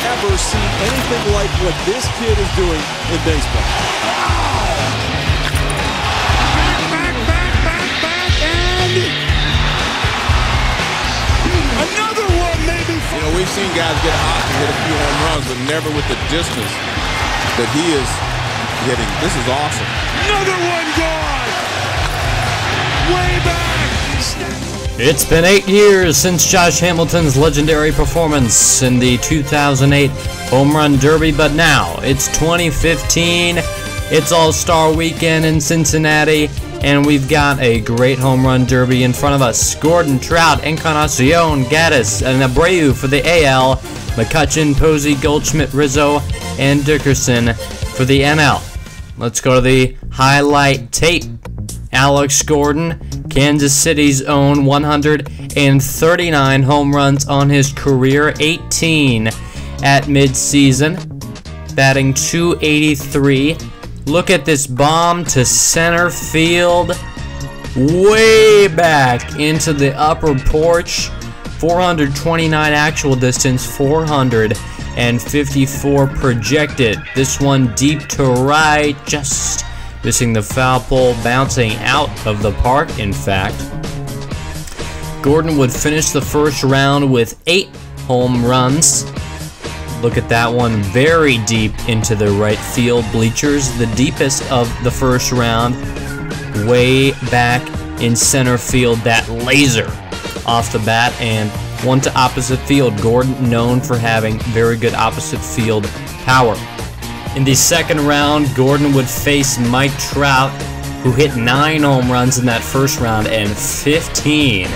ever seen anything like what this kid is doing in baseball. And another one, maybe. You know, we've seen guys get hot and hit a few home runs, but never with the distance that he is hitting. This is awesome. Another one gone. Way back. It's been 8 years since Josh Hamilton's legendary performance in the 2008 Home Run Derby, but now it's 2015. It's All-Star Weekend in Cincinnati, and we've got a great Home Run Derby in front of us. Gordon, Trout, Encarnacion, Gaddis, and Abreu for the AL, McCutchen, Posey, Goldschmidt, Rizzo, and Dickerson for the NL. Let's go to the highlight tape. Alex Gordon, Kansas City's own, 139 home runs on his career, 18 at midseason, batting .283. Look at this bomb to center field, way back into the upper porch. 429 actual distance, 454 projected. This one deep to right, just missing the foul pole, bouncing out of the park, in fact. Gordon would finish the first round with 8 home runs. Look at that one, very deep into the right field bleachers, the deepest of the first round, way back in center field, that laser off the bat, and one to opposite field. Gordon known for having very good opposite field power. In the second round, Gordon would face Mike Trout, who hit 9 home runs in that first round and 15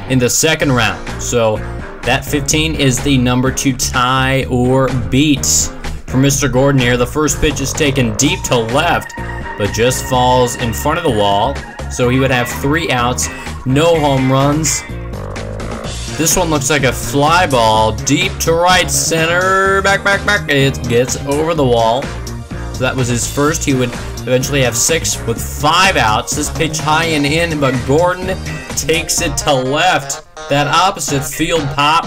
in the second round. So that 15 is the number 2 tie or beat for Mr. Gordon here. The first pitch is taken deep to left, but just falls in front of the wall. So he would have 3 outs, no home runs. This one looks like a fly ball, deep to right center, back. It gets over the wall. So that was his first. He would eventually have 6 with 5 outs. This pitch high and in, but Gordon takes it to left. That opposite field pop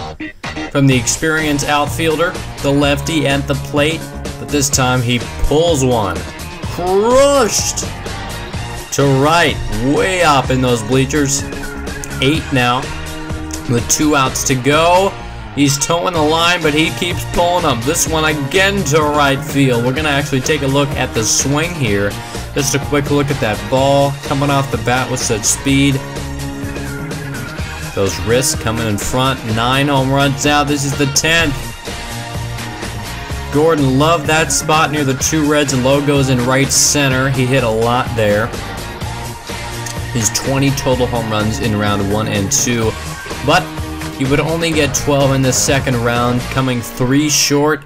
from the experienced outfielder, the lefty at the plate. But this time he pulls one. Crushed to right, way up in those bleachers. 8 now. With 2 outs to go, he's towing the line, but he keeps pulling them. This one again to right field. We're going to actually take a look at the swing here. Just a quick look at that ball coming off the bat with such speed. Those wrists coming in front. 9 home runs out. This is the 10th. Gordon loved that spot near the 2 reds and logos in right center. He hit a lot there. His 20 total home runs in round 1 and 2. But he would only get 12 in the second round, coming 3 short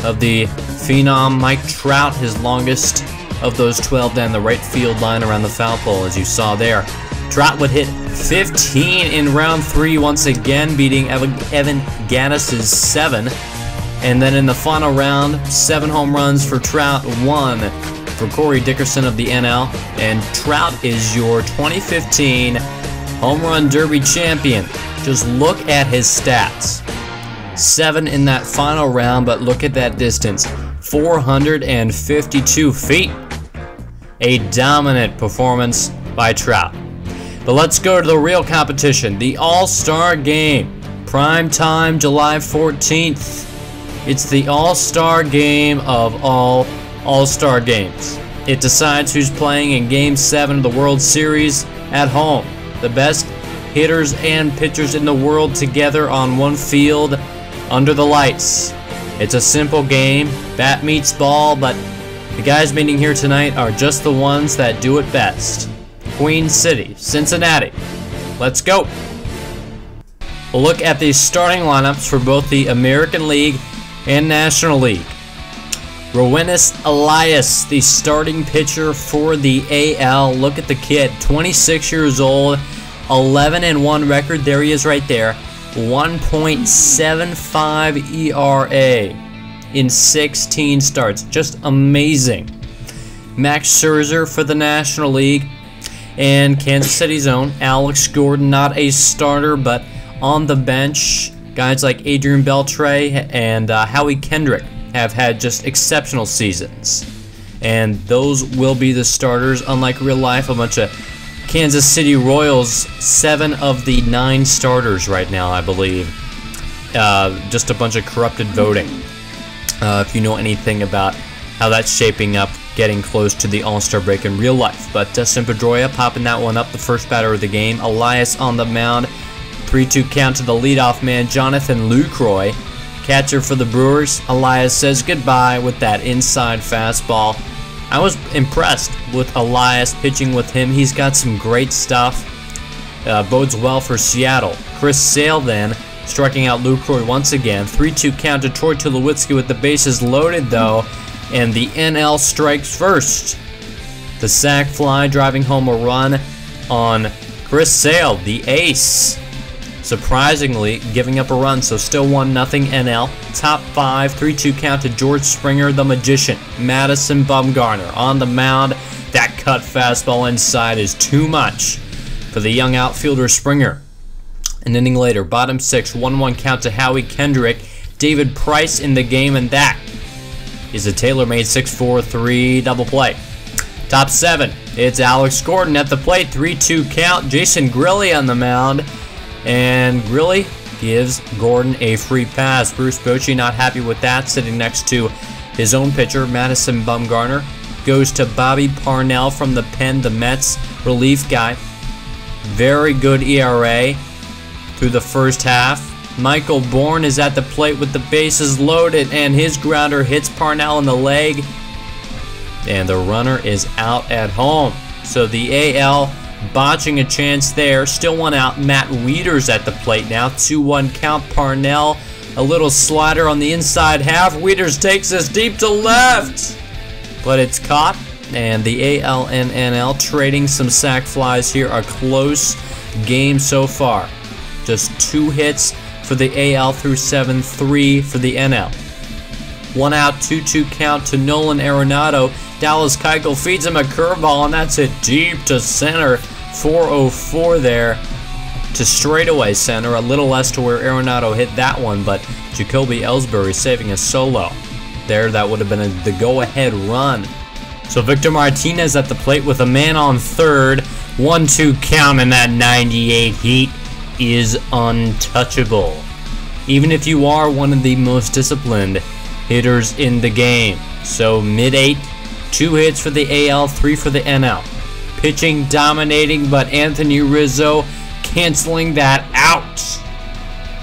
of the phenom Mike Trout, his longest of those 12 down the right field line around the foul pole, as you saw there. Trout would hit 15 in round 3, once again beating Evan Gaddis' 7. And then in the final round, 7 home runs for Trout, 1 for Corey Dickerson of the NL. And Trout is your 2015 Home Run Derby champion. Just look at his stats. 7 in that final round, but look at that distance. 452 feet. A dominant performance by Trout. But let's go to the real competition, the All-Star Game. Prime time, July 14th. It's the All-Star Game of all All-Star Games. It decides who's playing in Game 7 of the World Series at home. The best hitters and pitchers in the world together on one field under the lights. It's a simple game, bat meets ball, but the guys meeting here tonight are just the ones that do it best. Queen City, Cincinnati. Let's go. We'll look at the starting lineups for both the American League and National League. Rowenis Elias, the starting pitcher for the AL. Look at the kid, 26 years old, 11-1 record. There he is right there. 1.75 ERA in 16 starts. Just amazing. Max Scherzer for the National League. And Kansas City's own Alex Gordon, not a starter, but on the bench. Guys like Adrian Beltre and Howie Kendrick have had just exceptional seasons. And those will be the starters. Unlike real life, a bunch of Kansas City Royals, 7 of the 9 starters right now, I believe. Just a bunch of corrupted voting. If you know anything about how that's shaping up, getting close to the All-Star break in real life. But Dustin Pedroia popping that one up, the first batter of the game. Elias on the mound. 3-2 count to the leadoff man, Jonathan Lucroy. Catcher for the Brewers, Elias says goodbye with that inside fastball. I was impressed with Elias pitching with him. He's got some great stuff. Bodes well for Seattle. Chris Sale then striking out Lucroy once again. 3-2 count to Troy Tulowitzki with the bases loaded though, and the NL strikes first. The sac fly driving home a run on Chris Sale, the ace. Surprisingly, giving up a run, so still 1-0 NL. Top 5, 3-2 count to George Springer, the magician. Madison Bumgarner on the mound. That cut fastball inside is too much for the young outfielder Springer. An inning later, bottom 6, 1-1 count to Howie Kendrick. David Price in the game, and that is a tailor-made 6-4-3 double play. Top 7, it's Alex Gordon at the plate, 3-2 count. Jason Grilli on the mound. And Grilli gives Gordon a free pass. Bruce Bochy not happy with that, sitting next to his own pitcher, Madison Bumgarner. Goes to Bobby Parnell from the pen, the Mets relief guy. Very good ERA through the first half. Michael Bourne is at the plate with the bases loaded, and his grounder hits Parnell in the leg. And the runner is out at home. So the AL botching a chance there. Still 1 out. Matt Wieters at the plate now. 2-1 count. Parnell, a little slider on the inside half. Wieters takes this deep to left, but it's caught. And the AL and NL trading some sac flies here. A close game so far. Just 2 hits for the AL through 7, 3 for the NL. 1 out, 2-2 count to Nolan Arenado. Dallas Keuchel feeds him a curveball, and that's it deep to center. 404 there to straightaway center. A little less to where Arenado hit that one, but Jacoby Ellsbury saving a solo there. That would have been the go-ahead run. So Victor Martinez at the plate with a man on third. 1-2 count, and that 98 heat is untouchable. Even if you are one of the most disciplined hitters in the game. So mid-8, 2 hits for the AL, 3 for the NL. Pitching dominating, but Anthony Rizzo canceling that out.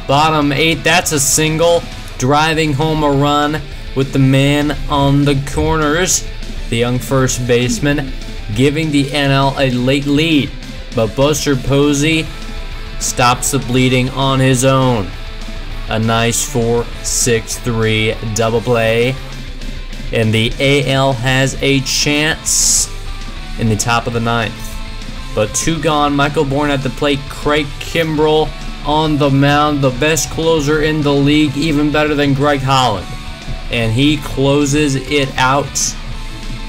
Bottom 8, that's a single. Driving home a run with the man on the corners. The young first baseman giving the NL a late lead. But Buster Posey stops the bleeding on his own. A nice 4-6-3 double play. And the AL has a chance in the top of the 9th. But 2 gone. Michael Bourne at the plate. Craig Kimbrell on the mound. The best closer in the league. Even better than Greg Holland. And he closes it out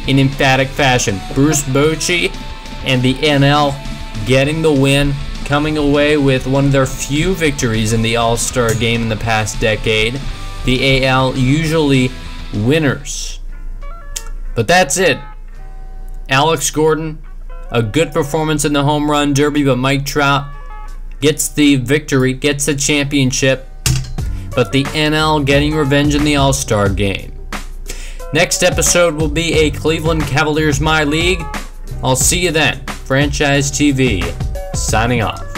in emphatic fashion. Bruce Bochy and the NL getting the win. Coming away with one of their few victories in the All-Star game in the past decade. The AL usually winners. But that's it. Alex Gordon, a good performance in the home run derby, but Mike Trout gets the victory, gets the championship. But the NL getting revenge in the All-Star game. Next episode will be a Cleveland Cavaliers MyLeague. I'll see you then. Franchise TV signing off.